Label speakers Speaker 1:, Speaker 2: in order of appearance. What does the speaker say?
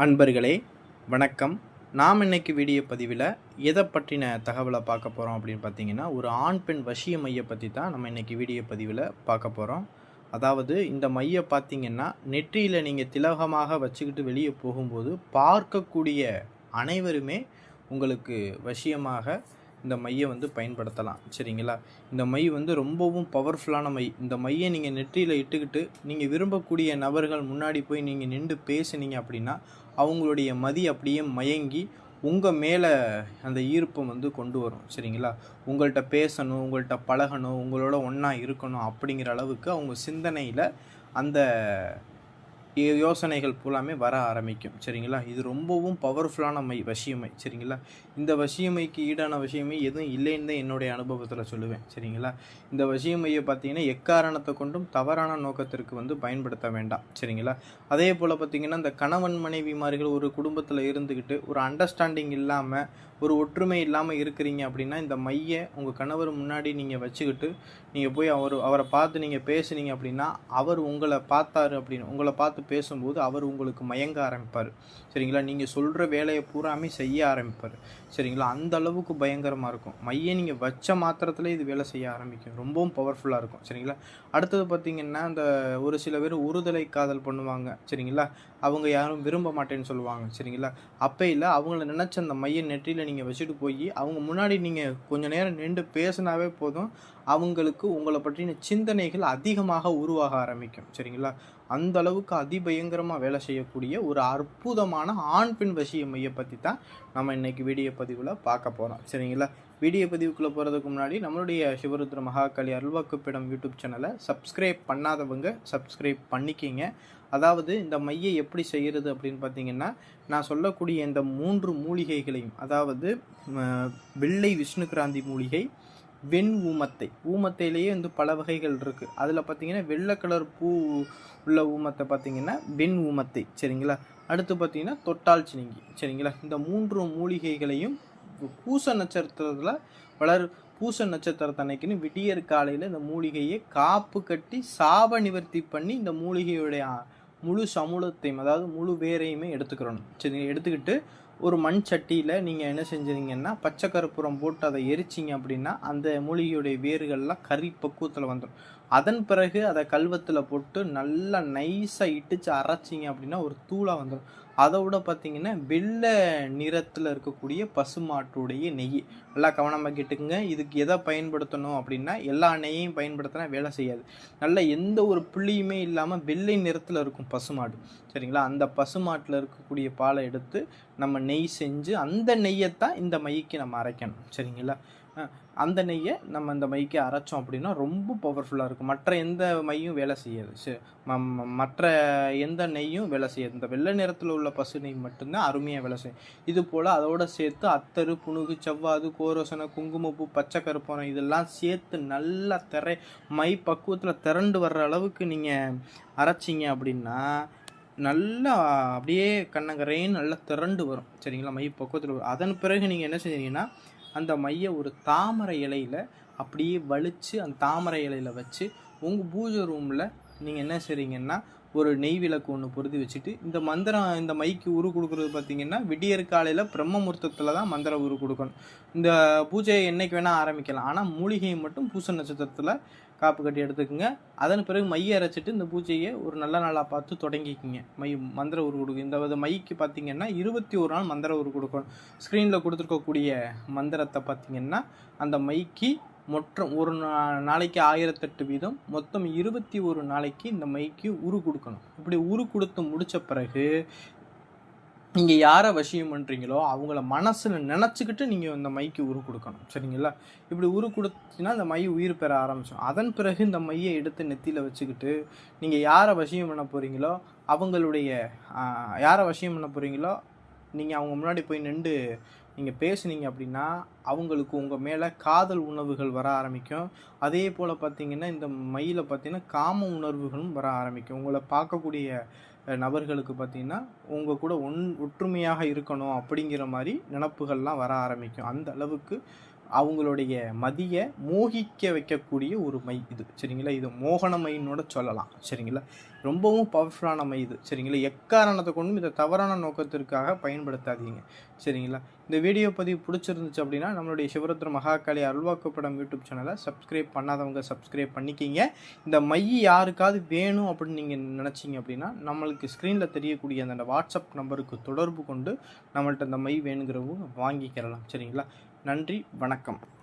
Speaker 1: அன்பர்களே வணக்கம். நாம் இன்னைக்கு வீடியோ பதிவில் எதை பற்றின தகவலை பார்க்க போகிறோம் அப்படின்னு பார்த்தீங்கன்னா, ஒரு ஆண் பெண் வசிய மையை பற்றி தான் நம்ம இன்னைக்கு வீடியோ பதிவில் பார்க்க போகிறோம். அதாவது இந்த மையை பார்த்தீங்கன்னா, நெற்றியில் நீங்கள் திலகமாக வச்சுக்கிட்டு வெளியே போகும்போது பார்க்கக்கூடிய அனைவருமே உங்களுக்கு வசியமாக இந்த மையை பயன்படுத்தலாம். சரிங்களா? இந்த மை ரொம்பவும் பவர்ஃபுல்லான மை. இந்த மையை நீங்கள் நெற்றியில் இட்டுக்கிட்டு நீங்கள் விரும்பக்கூடிய நபர்கள் முன்னாடி போய் நீங்கள் நின்று பேசுனீங்க அப்படின்னா, அவங்களுடைய மதி அப்படியே மயங்கி உங்கள் மேலே அந்த ஈர்ப்பை கொண்டு வரும். சரிங்களா? உங்கள்கிட்ட பேசணும், உங்கள்கிட்ட பழகணும், உங்களோட ஒன்றா இருக்கணும் அப்படிங்கிற அளவுக்கு அவங்க சிந்தனையில் அந்த யோசனைகள் பூராமே வர ஆரம்பிக்கும். சரிங்களா? இது ரொம்பவும் பவர்ஃபுல்லான மை, வசியமை. சரிங்களா? இந்த வசியமைக்கு ஈடான வசியமை எதுவும் இல்லைன்னு தான் என்னுடைய அனுபவத்தில் சொல்லுவேன். சரிங்களா? இந்த வசியமையை பார்த்தீங்கன்னா எக்காரணத்தை கொண்டும் தவறான நோக்கத்திற்கு பயன்படுத்த வேண்டாம். சரிங்களா? அதே போல் பார்த்தீங்கன்னா, இந்த கணவன் மனைவிமார்கள் ஒரு குடும்பத்தில் இருந்துக்கிட்டு ஒரு அண்டர்ஸ்டாண்டிங் இல்லாமல், ஒரு ஒற்றுமை இல்லாமல் இருக்கிறீங்க அப்படின்னா, இந்த மையை உங்கள் கணவர் முன்னாடி நீங்கள் வச்சுக்கிட்டு நீங்கள் போய் அவரை பார்த்து நீங்கள் பேசுனீங்க அப்படின்னா, அவர் உங்களை பார்த்தாரு அப்படின்னு உங்களை பார்த்து பேசும்போது அவர் உங்களுக்கு மயங்க ஆரம்பிப்பார். சரிங்களா? நீங்கள் சொல்கிற வேலையை பூராமே செய்ய ஆரம்பிப்பார். சரிங்களா? அந்த அளவுக்கு பயங்கரமாக இருக்கும். மையை நீங்கள் வச்ச மாத்திரத்தில் இது வேலை செய்ய ஆரம்பிக்கும். ரொம்பவும் பவர்ஃபுல்லாக இருக்கும். சரிங்களா? அடுத்தது பார்த்திங்கன்னா, இந்த ஒரு சில பேர் ஒருதலை காதல் பண்ணுவாங்க. சரிங்களா? அவங்க யாரும் விரும்ப மாட்டேன்னு சொல்லுவாங்க. சரிங்களா? அப்பையில் அவங்கள நினச்ச அந்த மைய நெற்றியில் நீங்கள் வச்சுட்டு போய் அவங்க முன்னாடி நீங்கள் கொஞ்சம் நேரம் நின்று பேசினாவே போதும், அவங்களுக்கு உங்களை பற்றின சிந்தனைகள் அதிகமாக உருவாக ஆரம்பிக்கும். சரிங்களா? அந்த அளவுக்கு அதிபயங்கரமாக வேலை செய்யக்கூடிய ஒரு அற்புதமான ஆண் பெண் வசிய மையை பற்றி தான் நம்ம இன்றைக்கி வீடியோ பதிவில் பார்க்க போகிறோம். சரிங்களா? வீடியோ பதிவுக்குள்ளே போகிறதுக்கு முன்னாடி நம்மளுடைய சிவருத்ர மகாகாளி அருள்வாக்குப்பிடம் யூடியூப் சேனலை சப்ஸ்கிரைப் பண்ணாதவங்க சப்ஸ்கிரைப் பண்ணிக்கிங்க. அதாவது இந்த மையை எப்படி செய்கிறது அப்படின்னு பார்த்தீங்கன்னா, நான் சொல்லக்கூடிய இந்த 3 மூலிகைகளையும், அதாவது வெள்ளை விஷ்ணுகிராந்தி மூலிகை, வெண் ஊமத்தை, ஊமத்தையிலேயே பல வகைகள் இருக்குது. அதில் பார்த்தீங்கன்னா வெள்ளை கலர் பூ உள்ள ஊமத்தை பார்த்தீங்கன்னா வெண் ஊமத்தை. சரிங்களா? அடுத்து பார்த்தீங்கன்னா தொட்டால் சினிங்கி. சரிங்களா? இந்த 3 மூலிகைகளையும் பூச நட்சத்திரத்தில் பூச நட்சத்திரத்தன்னைக்குன்னு விடியற் காலையில் இந்த மூலிகையை காப்பு கட்டி சாப நிவர்த்தி பண்ணி இந்த மூலிகையுடைய முழு சமூலத்தையும், அதாவது முழு வேரையுமே எடுத்துக்கிறோம். சரி, எடுத்துக்கிட்டு ஒரு மண் சட்டியில் நீங்கள் என்ன செஞ்சீங்கன்னா பச்சை கற்பூரம் போட்டு அதை எரிச்சிங்க அப்படின்னா அந்த மூலிகையுடைய வேர்கள்லாம் கறி பக்குவத்தில் வந்துடும். அதன் பிறகு அதை கல்வத்தில் போட்டு நல்லா நைஸாக இட்டுச்சு அரைச்சிங்க அப்படின்னா ஒரு தூளாக வந்துடும். அதை விட பார்த்தீங்கன்னா வெள்ளை நிறத்தில் இருக்கக்கூடிய பசுமாட்டுடைய நெய், நல்லா கவனமாக கேட்டுக்குங்க. இதுக்கு எதை பயன்படுத்தணும் அப்படின்னா, எல்லா நெய்யையும் பயன்படுத்தினா வேலை செய்யாது. நல்ல எந்த ஒரு புள்ளியுமே இல்லாமல் வெள்ளை நிறத்தில் இருக்கும் பசுமாடு. சரிங்களா? அந்த பசுமாட்டில் இருக்கக்கூடிய பாலை எடுத்து நம்ம நெய் செஞ்சு அந்த நெய்யைத்தான் இந்த மைக்கு நம்ம அரைக்கணும். சரிங்களா? அந்த நெய்யை நம்ம இந்த மைக்கு அரைச்சோம் அப்படின்னா ரொம்ப பவர்ஃபுல்லாக இருக்கும். மற்ற எந்த மையும் வேலை செய்யாது. மற்ற எந்த நெய்யும் வேலை செய்யாது. இந்த வெள்ளை நிறத்தில் உள்ள பசு நெய் மட்டும்தான் அருமையாக வேலை செய்யும். இது போல் அதோடு சேர்த்து அத்தரு, புனுகு, செவ்வாது, கோரோசனை, குங்குமப்பூ, பச்சை கருப்பூரம் இதெல்லாம் சேர்த்து நல்லா மை பக்குவத்தில் திரண்டு வர்ற அளவுக்கு நீங்கள் அரைச்சிங்க அப்படின்னா நல்லா அப்படியே கண்ணங்கரைன்னு நல்லா திரண்டு வரும். சரிங்களா? மை பக்குவத்தில் வரும். அதன் பிறகு நீங்கள் என்ன செஞ்சீங்கன்னா, அந்த மையை ஒரு தாமரை இலையில் அப்படியே வலித்து அந்த தாமரை இலையில் வச்சு உங்கள் பூஜை ரூமில் நீங்கள் என்ன செய்றீங்கன்னா, ஒரு நெய் விளக்கு ஒன்று பொருத்தி வச்சுட்டு இந்த மைக்கு உரு கொடுக்குறது பார்த்தீங்கன்னா விடியற் காலையில் பிரம்ம முகூர்த்தத்தில் தான் மந்திர உரு கொடுக்கணும். இந்த பூஜையை என்றைக்கு வேணால் ஆரம்பிக்கலாம். ஆனால் மூலிகையை மட்டும் பூச நட்சத்திரத்தில் காப்பு கட்டி எடுத்துக்கோங்க. அதன் பிறகு மையை அரைச்சிட்டு இந்த பூஜையை ஒரு நல்ல நாளாக பார்த்து தொடங்கிக்கிங்க. மந்திர உரு கொடுக்கும். இந்த மைக்கு பார்த்தீங்கன்னா 21 நாள் மந்திர உரு கொடுக்கணும். ஸ்க்ரீனில் கொடுத்துருக்கக்கூடிய மந்திரத்தை பார்த்தீங்கன்னா அந்த மைக்கு ஒரு நாளைக்கு 1008 வீதம், மொத்தம் 21 நாளைக்கு இந்த மைக்கு உரு கொடுக்கணும். இப்படி உரு கொடுத்து முடித்த பிறகு நீங்கள் யாரை வசியம் பண்ணுறீங்களோ அவங்கள மனசில் நினச்சிக்கிட்டு நீங்கள் இந்த மைக்கு உரு கொடுக்கணும். சரிங்களா? இப்படி உரு கொடுத்தீங்கன்னா இந்த மை உயிர் பெற ஆரம்பிச்சோம். அதன் பிறகு இந்த மையை எடுத்து நெத்தியில் வச்சுக்கிட்டு நீங்கள் யாரை வசியம் பண்ண போகிறீங்களோ நீங்கள் அவங்க முன்னாடி போய் நின்று நீங்கள் பேசுனீங்க அப்படின்னா அவங்களுக்கு உங்கள் மேலே காதல் உணர்வுகள் வர ஆரம்பிக்கும். அதே போல் பார்த்திங்கன்னா இந்த மையில் பார்த்திங்கன்னா காம உணர்வுகளும் வர ஆரம்பிக்கும். உங்களை பார்க்கக்கூடிய நபர்களுக்கு பார்த்திங்கன்னா உங்கள் கூட ஒற்றுமையாக இருக்கணும் அப்படிங்கிற மாதிரி நினப்புகள்லாம் வர ஆரம்பிக்கும். அந்த அளவுக்கு அவங்களுடைய மதியை மோகிக்க வைக்கக்கூடிய ஒரு மை இது சரிங்களா. இது மோகன மைன்னோட சொல்லலாம் சரிங்களா. ரொம்பவும் பவர்ஃபுல்லான மை இது சரிங்களா. எக்காரணத்தை கொண்டும் இதை தவறான நோக்கத்திற்காக பயன்படுத்தாதீங்க சரிங்களா. இந்த வீடியோ பதிவு பிடிச்சிருந்துச்சு அப்படின்னா நம்மளுடைய சிவருத்ர மகாகாளி அருள்வாக்குப்படம் யூடியூப் சேனலை சப்ஸ்கிரைப் பண்ணாதவங்க சப்ஸ்கிரைப் பண்ணிக்கிங்க. இந்த மை யாருக்காவது வேணும் அப்படின்னு நீங்கள் நினச்சிங்க அப்படின்னா நம்மளுக்கு ஸ்க்ரீனில் தெரியக்கூடிய அந்த வாட்ஸ்அப் நம்பருக்கு தொடர்பு கொண்டு நம்மள்ட்ட இந்த மை வேணுங்கிறவங்க வாங்கிக்கிறலாம் சரிங்களா. நன்றி, வணக்கம்.